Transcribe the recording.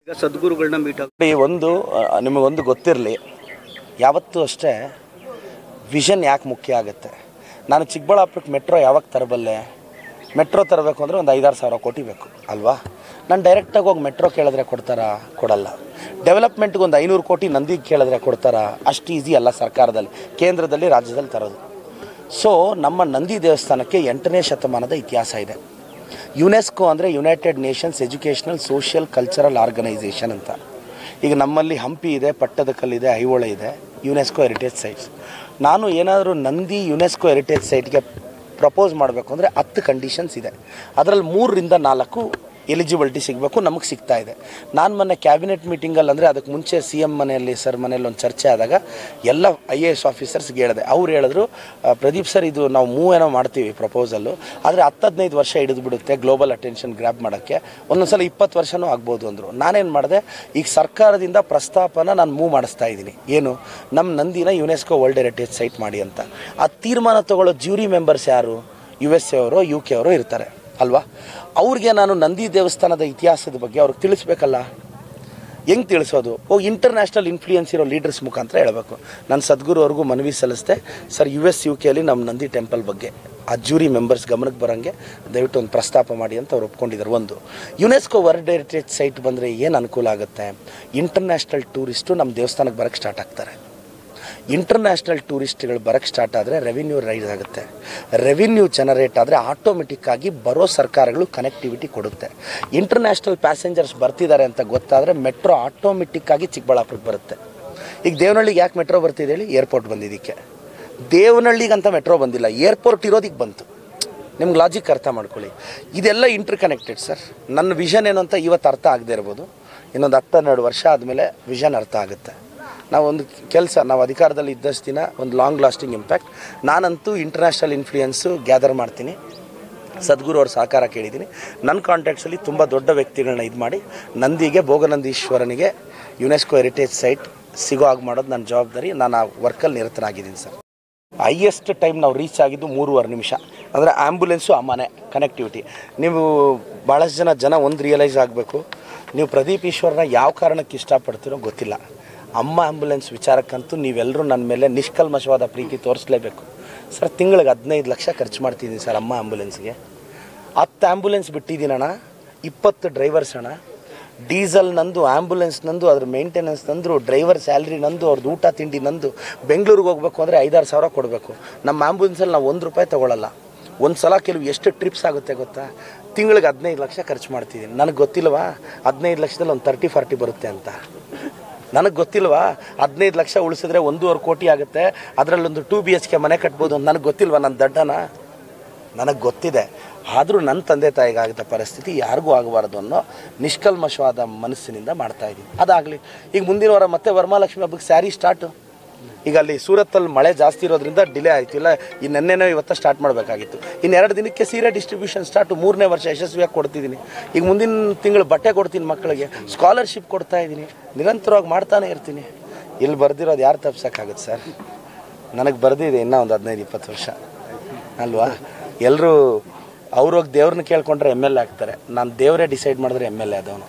ಈಗ ಸದ್ಗುರುಗಳನ್ನ ಮೀಟ್ ಆಗಿ ಒಂದು ನಿಮಗೊಂದು ಗೊತ್ತಿರಲಿ, ಯಾವತ್ತೂ ಅಷ್ಟೇ ವಿಷನ್ ಯಾಕೆ ಮುಖ್ಯ ಆಗುತ್ತೆ. ನಾನು ಚಿಕ್ಕಬಳ್ಳಾಪುರಕ್ಕೆ ಮೆಟ್ರೋ ಯಾವಾಗ ತರಬಲ್ಲೆ? ಮೆಟ್ರೋ ತರಬೇಕು ಅಂದರೆ ಒಂದು 5-6 ಸಾವಿರ ಕೋಟಿ ಬೇಕು ಅಲ್ವಾ? ನಾನು ಡೈರೆಕ್ಟಾಗಿ ಹೋಗಿ ಮೆಟ್ರೋ ಕೇಳಿದ್ರೆ ಕೊಡ್ತಾರಾ? ಕೊಡಲ್ಲ. ಡೆವಲಪ್ಮೆಂಟ್ಗೆ ಒಂದು 500 ಕೋಟಿ ನಂದಿಗೆ ಕೇಳಿದ್ರೆ ಕೊಡ್ತಾರಾ? ಅಷ್ಟು ಈಸಿ ಅಲ್ಲ ಸರ್ಕಾರದಲ್ಲಿ, ಕೇಂದ್ರದಲ್ಲಿ, ರಾಜ್ಯದಲ್ಲಿ ತರೋದು. ಸೊ ನಮ್ಮ ನಂದಿ ದೇವಸ್ಥಾನಕ್ಕೆ 8ನೇ ಶತಮಾನದ ಇತಿಹಾಸ ಇದೆ. ಯುನೆಸ್ಕೋ ಅಂದರೆ United Nations Educational Social Cultural Organisation ಅಂತ. ಈಗ ನಮ್ಮಲ್ಲಿ ಹಂಪಿ ಇದೆ, ಪಟ್ಟದಕಲ್ಲಿದೆ, ಐಹೊಳೆ ಇದೆ, ಯುನೆಸ್ಕೋ ಹೆರಿಟೇಜ್ ಸೈಟ್ಸ್. ನಾನು ಏನಾದರೂ ನಂದಿ ಯುನೆಸ್ಕೋ ಹೆರಿಟೇಜ್ ಸೈಟ್ಗೆ ಪ್ರಪೋಸ್ ಮಾಡಬೇಕು ಅಂದರೆ 10 ಕಂಡೀಷನ್ಸ್ ಇದೆ. ಅದರಲ್ಲಿ 3ರಿಂದ 4 ಎಲಿಜಿಬಿಲಿಟಿ ಸಿಗಬೇಕು, ನಮಗೆ ಸಿಗ್ತಾ ಇದೆ. ನಾನು ಮೊನ್ನೆ ಕ್ಯಾಬಿನೆಟ್ ಮೀಟಿಂಗಲ್ಲಿ, ಅಂದರೆ ಅದಕ್ಕೆ ಮುಂಚೆ CM ಮನೆಯಲ್ಲಿ ಒಂದು ಚರ್ಚೆ ಆದಾಗ ಎಲ್ಲ IAS ಆಫೀಸರ್ಸ್ಗೆ ಹೇಳಿದೆ. ಅವ್ರು ಹೇಳಿದ್ರು, ಪ್ರದೀಪ್ ಸರ್ ಇದು ನಾವು ಏನೋ ಮಾಡ್ತೀವಿ ಪ್ರಪೋಸಲ್ಲು, ಆದರೆ 10-15 ವರ್ಷ ಹಿಡಿದುಬಿಡುತ್ತೆ ಗ್ಲೋಬಲ್ ಅಟೆನ್ಷನ್ ಗ್ರ್ಯಾಬ್ ಮಾಡೋಕ್ಕೆ, ಒಂದೊಂದು ಸಲ 20 ವರ್ಷವೂ ಆಗ್ಬೋದು ಅಂದರು. ನಾನೇನು ಮಾಡಿದೆ, ಈಗ ಸರ್ಕಾರದಿಂದ ಪ್ರಸ್ತಾಪನ ನಾನು ಮಾಡಿಸ್ತಾ ಇದ್ದೀನಿ. ಏನು, ನಮ್ಮ ನಂದಿನ ಯುನೆಸ್ಕೋ ವರ್ಲ್ಡ್ ಹೆರಿಟೇಜ್ ಸೈಟ್ ಮಾಡಿ ಅಂತ. ಆ ತೀರ್ಮಾನ ತೊಗೊಳ್ಳೋ ಜ್ಯೂರಿ ಮೆಂಬರ್ಸ್ ಯಾರು? USA ಅವರು, UK ಅವರು ಇರ್ತಾರೆ ಅಲ್ವಾ? ಅವ್ರಿಗೆ ನಾನು ನಂದಿ ದೇವಸ್ಥಾನದ ಇತಿಹಾಸದ ಬಗ್ಗೆ ಅವ್ರಿಗೆ ತಿಳಿಸ್ಬೇಕಲ್ಲ. ಹೆಂಗೆ ತಿಳಿಸೋದು? ಇಂಟರ್ನ್ಯಾಷನಲ್ ಇನ್ಫ್ಲೂಯೆನ್ಸ್ ಇರೋ ಲೀಡರ್ಸ್ ಮುಖಾಂತರ ಹೇಳಬೇಕು. ನಾನು ಸದ್ಗುರು ಅವ್ರಿಗೂ ಮನವಿ ಸಲ್ಲಿಸಿದೆ, ಸರ್ US UK ಅಲ್ಲಿ ನಮ್ಮ ನಂದಿ ಟೆಂಪಲ್ ಬಗ್ಗೆ ಆ ಜ್ಯೂರಿ ಮೆಂಬರ್ಸ್ ಗಮನಕ್ಕೆ ಬರೋಂಗೆ ದಯವಿಟ್ಟು ಒಂದು ಪ್ರಸ್ತಾಪ ಮಾಡಿ ಅಂತ ಅವ್ರು ಒಪ್ಕೊಂಡಿದ್ದಾರೆ. ಒಂದು ಯುನೆಸ್ಕೋ ವರ್ಲ್ಡ್ ಹೆರಿಟೇಜ್ ಸೈಟ್ ಬಂದರೆ ಏನು ಅನುಕೂಲ ಆಗುತ್ತೆ? ಇಂಟರ್ನ್ಯಾಷನಲ್ ಟೂರಿಸ್ಟು ನಮ್ಮ ದೇವಸ್ಥಾನಕ್ಕೆ ಬರೋಕ್ಕೆ ಸ್ಟಾರ್ಟ್ ಆಗ್ತಾರೆ. ಇಂಟರ್ನ್ಯಾಷನಲ್ ಟೂರಿಸ್ಟ್ಗಳು ಬರೋಕ್ಕೆ ಸ್ಟಾರ್ಟ್ ಆದರೆ ರೆವಿನ್ಯೂ ರೈಸ್ ಆಗುತ್ತೆ. ರೆವಿನ್ಯೂ ಜನರೇಟ್ ಆದರೆ ಆಟೋಮೆಟಿಕ್ಕಾಗಿ ಬರೋ ಸರ್ಕಾರಗಳು ಕನೆಕ್ಟಿವಿಟಿ ಕೊಡುತ್ತೆ. ಇಂಟರ್ನ್ಯಾಷನಲ್ ಪ್ಯಾಸೆಂಜರ್ಸ್ ಬರ್ತಿದ್ದಾರೆ ಅಂತ ಗೊತ್ತಾದರೆ ಮೆಟ್ರೋ ಆಟೋಮೆಟಿಕ್ಕಾಗಿ ಚಿಕ್ಕಬಳ್ಳಾಪುರಕ್ಕೆ ಬರುತ್ತೆ. ಈಗ ದೇವನಹಳ್ಳಿಗೆ ಯಾಕೆ ಮೆಟ್ರೋ ಬರ್ತಿದೆ ಹೇಳಿ? ಏರ್ಪೋರ್ಟ್ ಬಂದಿದ್ದಕ್ಕೆ. ದೇವನಹಳ್ಳಿಗಂತ ಮೆಟ್ರೋ ಬಂದಿಲ್ಲ, ಏರ್ಪೋರ್ಟ್ ಇರೋದಕ್ಕೆ ಬಂತು. ನಿಮ್ಗೆ ಲಾಜಿಕ್ ಅರ್ಥ ಮಾಡ್ಕೊಳ್ಳಿ. ಇದೆಲ್ಲ ಇಂಟರ್ ಕನೆಕ್ಟೆಡ್ ಸರ್. ನನ್ನ ವಿಷನ್ ಏನು ಅಂತ ಇವತ್ತು ಅರ್ಥ ಆಗದೆ ಇರ್ಬೋದು, ಇನ್ನೊಂದು 10-12 ವರ್ಷ ಆದಮೇಲೆ ವಿಷನ್ ಅರ್ಥ ಆಗುತ್ತೆ. ನಾವೊಂದು ಕೆಲಸ, ನಾವು ಅಧಿಕಾರದಲ್ಲಿ ಇದ್ದಷ್ಟು ದಿನ ಒಂದು ಲಾಂಗ್ ಲಾಸ್ಟಿಂಗ್ ಇಂಪ್ಯಾಕ್ಟ್. ನಾನಂತೂ ಇಂಟರ್ನ್ಯಾಷನಲ್ ಇನ್ಫ್ಲೂಯೆನ್ಸು ಗ್ಯಾದರ್ ಮಾಡ್ತೀನಿ. ಸದ್ಗುರು ಅವ್ರ ಸಹಕಾರ ಕೇಳಿದ್ದೀನಿ. ನನ್ನ ಕಾಂಟ್ಯಾಕ್ಟ್ಸಲ್ಲಿ ತುಂಬ ದೊಡ್ಡ ವ್ಯಕ್ತಿಗಳನ್ನ ಇದು ಮಾಡಿ ನಂದಿಗೆ, ಭೋಗನಂದೀಶ್ವರನಿಗೆ ಯುನೆಸ್ಕೋ ಹೆರಿಟೇಜ್ ಸೈಟ್ ಸಿಗೋ ಆಗಿ ಮಾಡೋದು ನನ್ನ ಜವಾಬ್ದಾರಿ. ನಾನು ಆ ವರ್ಕಲ್ಲಿ ನಿರತನಾಗಿದ್ದೀನಿ ಸರ್. ಹೈಯೆಸ್ಟ್ ಟೈಮ್ ನಾವು ರೀಚ್ ಆಗಿದ್ದು 3.5 ನಿಮಿಷ. ಅಂದರೆ ಆ್ಯಂಬುಲೆನ್ಸು ಆ ಮನೆ ಕನೆಕ್ಟಿವಿಟಿ. ನೀವು ಭಾಳಷ್ಟು ಜನ ಒಂದು ರಿಯಲೈಸ್ ಆಗಬೇಕು, ನೀವು ಪ್ರದೀಪ್ ಈಶ್ವರನ ಯಾವ ಕಾರಣಕ್ಕೆ ಇಷ್ಟಪಡ್ತೀರೋ ಗೊತ್ತಿಲ್ಲ. ಅಮ್ಮ ಆ್ಯಂಬುಲೆನ್ಸ್ ವಿಚಾರಕ್ಕಂತೂ ನೀವೆಲ್ಲರೂ ನನ್ನ ಮೇಲೆ ನಿಷ್ಕಲ್ಮಶವಾದ ಪ್ರೀತಿ ತೋರಿಸ್ಲೇಬೇಕು ಸರ್. ತಿಂಗಳಿಗೆ 15 ಲಕ್ಷ ಖರ್ಚು ಮಾಡ್ತಿದ್ದೀನಿ ಸರ್ ಅಮ್ಮ ಆ್ಯಂಬುಲೆನ್ಸ್ಗೆ. 10 ಆ್ಯಂಬುಲೆನ್ಸ್ ಬಿಟ್ಟಿದ್ದೀನಣ್ಣ, 20 ಡ್ರೈವರ್ಸ್ ಅಣ್ಣ. ಡೀಸೆಲ್ ನಂದು, ಆ್ಯಂಬುಲೆನ್ಸ್ ನಂದು, ಅದ್ರ ಮೇಂಟೆನೆನ್ಸ್ ನಂದು, ಡ್ರೈವರ್ ಸ್ಯಾಲ್ರಿ ನಂದು, ಅವ್ರದ್ದು ಊಟ ತಿಂಡಿ ನಂದು. ಬೆಂಗಳೂರಿಗೆ ಹೋಗ್ಬೇಕು ಅಂದರೆ 5-6 ಸಾವಿರ ಕೊಡಬೇಕು. ನಮ್ಮ ಆ್ಯಂಬುಲೆನ್ಸಲ್ಲಿ ನಾವು 1 ರೂಪಾಯಿ ತೊಗೊಳ್ಳಲ್ಲ. ಒಂದು ಸಲ ಕೆಲವು ಎಷ್ಟು ಟ್ರಿಪ್ಸ್ ಆಗುತ್ತೆ ಗೊತ್ತಾ? ತಿಂಗಳಿಗೆ 15 ಲಕ್ಷ ಖರ್ಚು ಮಾಡ್ತಿದ್ದೀನಿ. ನನಗೆ ಗೊತ್ತಿಲ್ವಾ 15 ಲಕ್ಷದಲ್ಲಿ ಒಂದು 30-40 ಬರುತ್ತೆ ಅಂತ? ನನಗೆ ಗೊತ್ತಿಲ್ವಾ 15 ಲಕ್ಷ ಉಳಿಸಿದ್ರೆ 1.5 ಕೋಟಿ ಆಗುತ್ತೆ, ಅದರಲ್ಲೊಂದು 2 BHK ಮನೆ ಕಟ್ಬೋದು ಅಂತ? ನನಗೆ ಗೊತ್ತಿಲ್ವಾ? ನನ್ನ ದಡ್ಡನ? ನನಗೆ ಗೊತ್ತಿದೆ. ಆದರೂ ನನ್ನ ತಂದೆ ತಾಯಿಗಾಗಿದ್ದ ಪರಿಸ್ಥಿತಿ ಯಾರಿಗೂ ಆಗಬಾರ್ದು ಅನ್ನೋ ನಿಷ್ಕಲ್ಮಶವಾದ ಮನಸ್ಸಿನಿಂದ ಮಾಡ್ತಾಯಿದ್ದೀನಿ. ಅದಾಗಲಿ. ಈಗ ಮುಂದಿನ ವಾರ ಮತ್ತೆ ವರಮಹಾಲಕ್ಷ್ಮಿ ಹಬ್ಬಕ್ಕೆ ಸ್ಯಾರಿ ಸ್ಟಾರ್ಟು. ಈಗ ಅಲ್ಲಿ ಸೂರತ್ತಲ್ಲಿ ಮಳೆ ಜಾಸ್ತಿ ಇರೋದ್ರಿಂದ ಡಿಲೇ ಆಯಿತು. ಇಲ್ಲ ಈ ನೆನ್ನೆನೋ ಇವತ್ತು ಸ್ಟಾರ್ಟ್ ಮಾಡಬೇಕಾಗಿತ್ತು. ಇನ್ನು 2 ದಿನಕ್ಕೆ ಸೀರೆ ಡಿಸ್ಟ್ರಿಬ್ಯೂಷನ್ ಸ್ಟಾರ್ಟು. 3ನೇ ವರ್ಷ ಯಶಸ್ವಿಯಾಗಿ ಕೊಡ್ತಿದ್ದೀನಿ. ಈಗ ಮುಂದಿನ ತಿಂಗಳು ಬಟ್ಟೆ ಕೊಡ್ತೀನಿ ಮಕ್ಕಳಿಗೆ, ಸ್ಕಾಲರ್ಶಿಪ್ ಕೊಡ್ತಾಯಿದ್ದೀನಿ, ನಿರಂತರವಾಗಿ ಮಾಡ್ತಾನೆ ಇರ್ತೀನಿ. ಇಲ್ಲಿ ಬರ್ದಿರೋದು ಯಾರು ತಪ್ಸೋಕ್ಕಾಗುತ್ತೆ ಸರ್? ನನಗೆ ಬರ್ದಿದೆ ಇನ್ನೂ ಒಂದು 15-20 ವರ್ಷ ಅಲ್ವಾ? ಎಲ್ಲರೂ ಅವ್ರೋಗಿ ದೇವ್ರನ್ನ ಕೇಳ್ಕೊಂಡ್ರೆ MLA ಆಗ್ತಾರೆ. ನಾನು ದೇವರೇ ಡಿಸೈಡ್ ಮಾಡಿದ್ರೆ MLA ಆದವನು.